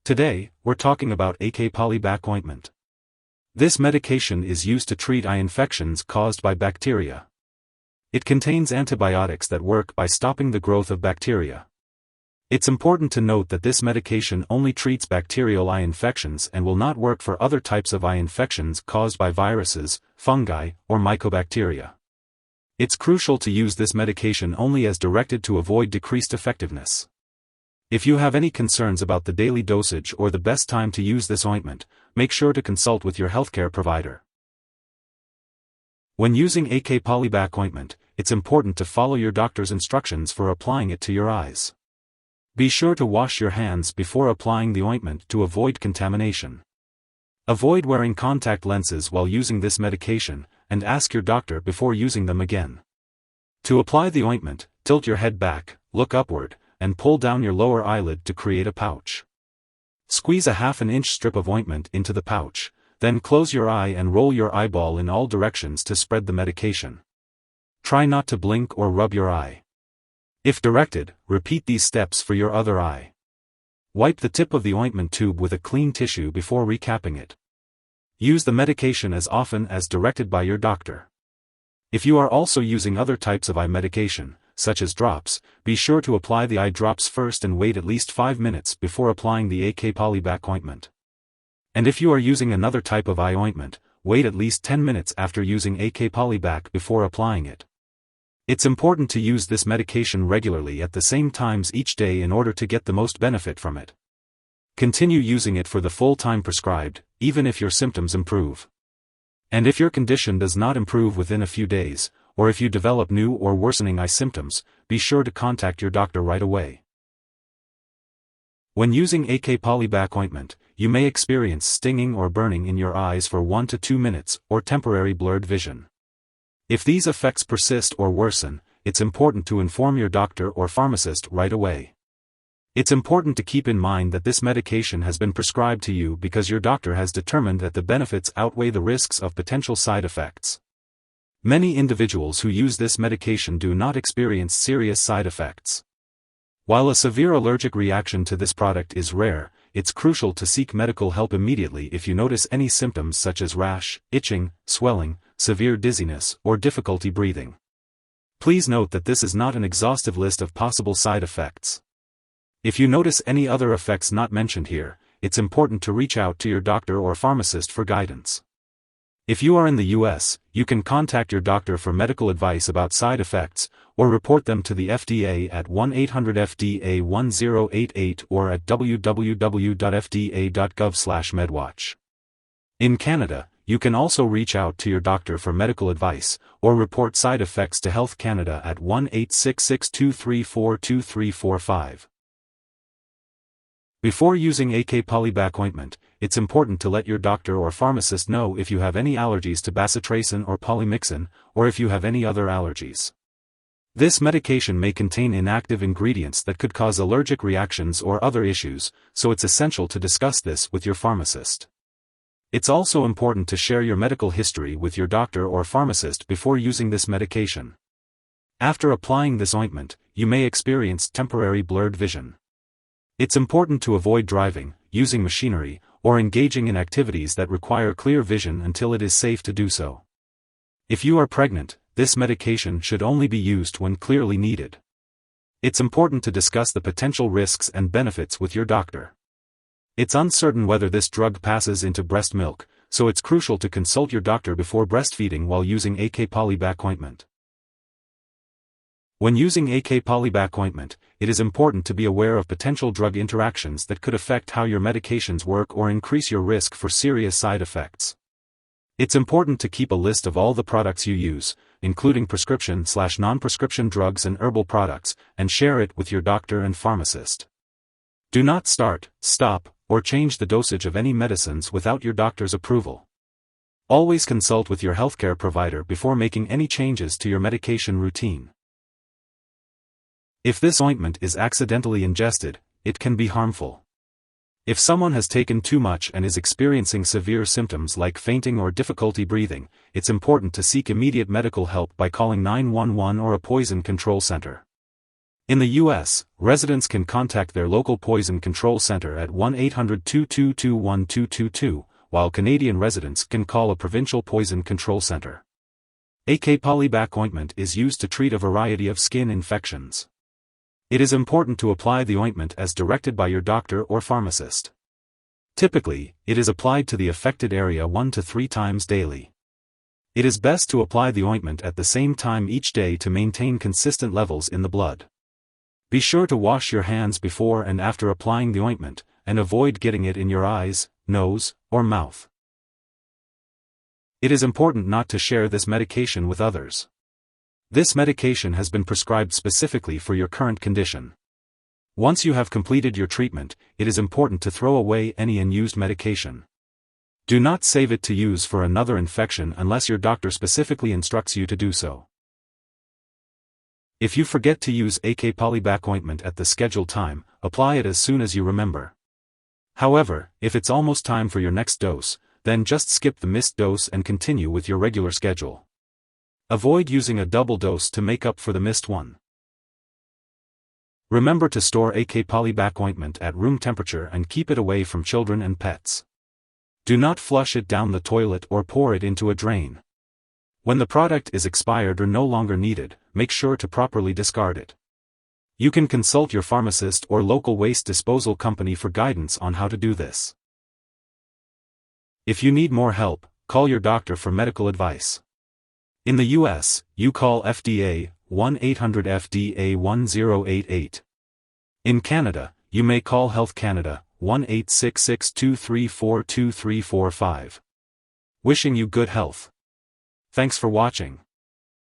Today, we're talking about Ak-Poly-Bac Ointment. This medication is used to treat eye infections caused by bacteria. It contains antibiotics that work by stopping the growth of bacteria. It's important to note that this medication only treats bacterial eye infections and will not work for other types of eye infections caused by viruses, fungi, or mycobacteria. It's crucial to use this medication only as directed to avoid decreased effectiveness. If you have any concerns about the daily dosage or the best time to use this ointment, make sure to consult with your healthcare provider. When using Ak-Poly-Bac Ointment, it's important to follow your doctor's instructions for applying it to your eyes. Be sure to wash your hands before applying the ointment to avoid contamination. Avoid wearing contact lenses while using this medication, and ask your doctor before using them again. To apply the ointment, tilt your head back, look upward, and pull down your lower eyelid to create a pouch. Squeeze a ½ strip of ointment into the pouch, then close your eye and roll your eyeball in all directions to spread the medication. Try not to blink or rub your eye. If directed, repeat these steps for your other eye. Wipe the tip of the ointment tube with a clean tissue before recapping it. Use the medication as often as directed by your doctor. If you are also using other types of eye medication, such as drops, be sure to apply the eye drops first and wait at least 5 minutes before applying the Ak-Poly-Bac Ointment. And if you are using another type of eye ointment, wait at least 10 minutes after using Ak-Poly-Bac before applying it. It's important to use this medication regularly at the same times each day in order to get the most benefit from it. Continue using it for the full time prescribed, even if your symptoms improve. And if your condition does not improve within a few days, or if you develop new or worsening eye symptoms, be sure to contact your doctor right away. When using Ak-Poly-Bac Ointment, you may experience stinging or burning in your eyes for 1 to 2 minutes, or temporary blurred vision. If these effects persist or worsen, it's important to inform your doctor or pharmacist right away. It's important to keep in mind that this medication has been prescribed to you because your doctor has determined that the benefits outweigh the risks of potential side effects. Many individuals who use this medication do not experience serious side effects. While a severe allergic reaction to this product is rare, it's crucial to seek medical help immediately if you notice any symptoms such as rash, itching, swelling, severe dizziness, or difficulty breathing. Please note that this is not an exhaustive list of possible side effects. If you notice any other effects not mentioned here, it's important to reach out to your doctor or pharmacist for guidance. If you are in the US, you can contact your doctor for medical advice about side effects, or report them to the FDA at 1-800-FDA-1088 or at www.fda.gov/medwatch. In Canada, you can also reach out to your doctor for medical advice, or report side effects to Health Canada at 1-866-234-2345. Before using Ak-Poly-Bac Ointment, it's important to let your doctor or pharmacist know if you have any allergies to bacitracin or polymyxin, or if you have any other allergies. This medication may contain inactive ingredients that could cause allergic reactions or other issues, so it's essential to discuss this with your pharmacist. It's also important to share your medical history with your doctor or pharmacist before using this medication. After applying this ointment, you may experience temporary blurred vision. It's important to avoid driving, using machinery, or engaging in activities that require clear vision until it is safe to do so. If you are pregnant, this medication should only be used when clearly needed. It's important to discuss the potential risks and benefits with your doctor. It's uncertain whether this drug passes into breast milk, so it's crucial to consult your doctor before breastfeeding while using Ak-Poly-Bac Ointment. When using Ak-Poly-Bac Ointment, it is important to be aware of potential drug interactions that could affect how your medications work or increase your risk for serious side effects. It's important to keep a list of all the products you use, including prescription/non-prescription drugs and herbal products, and share it with your doctor and pharmacist. Do not start, stop, or change the dosage of any medicines without your doctor's approval. Always consult with your healthcare provider before making any changes to your medication routine. If this ointment is accidentally ingested, it can be harmful. If someone has taken too much and is experiencing severe symptoms like fainting or difficulty breathing, it's important to seek immediate medical help by calling 911 or a poison control center. In the U.S., residents can contact their local poison control center at 1-800-222-1222, while Canadian residents can call a provincial poison control center. Ak-Poly-Bac Ointment is used to treat a variety of skin infections. It is important to apply the ointment as directed by your doctor or pharmacist. Typically, it is applied to the affected area 1 to 3 times daily. It is best to apply the ointment at the same time each day to maintain consistent levels in the blood. Be sure to wash your hands before and after applying the ointment, and avoid getting it in your eyes, nose, or mouth. It is important not to share this medication with others. This medication has been prescribed specifically for your current condition. Once you have completed your treatment, it is important to throw away any unused medication. Do not save it to use for another infection unless your doctor specifically instructs you to do so. If you forget to use Ak-Poly-Bac Ointment at the scheduled time, apply it as soon as you remember. However, if it's almost time for your next dose, then just skip the missed dose and continue with your regular schedule. Avoid using a double dose to make up for the missed one. Remember to store Ak-Poly-Bac Ointment at room temperature and keep it away from children and pets. Do not flush it down the toilet or pour it into a drain. When the product is expired or no longer needed, make sure to properly discard it. You can consult your pharmacist or local waste disposal company for guidance on how to do this. If you need more help, call your doctor for medical advice. In the U.S., you call FDA, 1-800-FDA-1088. In Canada, you may call Health Canada, 1-866-234-2345. Wishing you good health. Thanks for watching.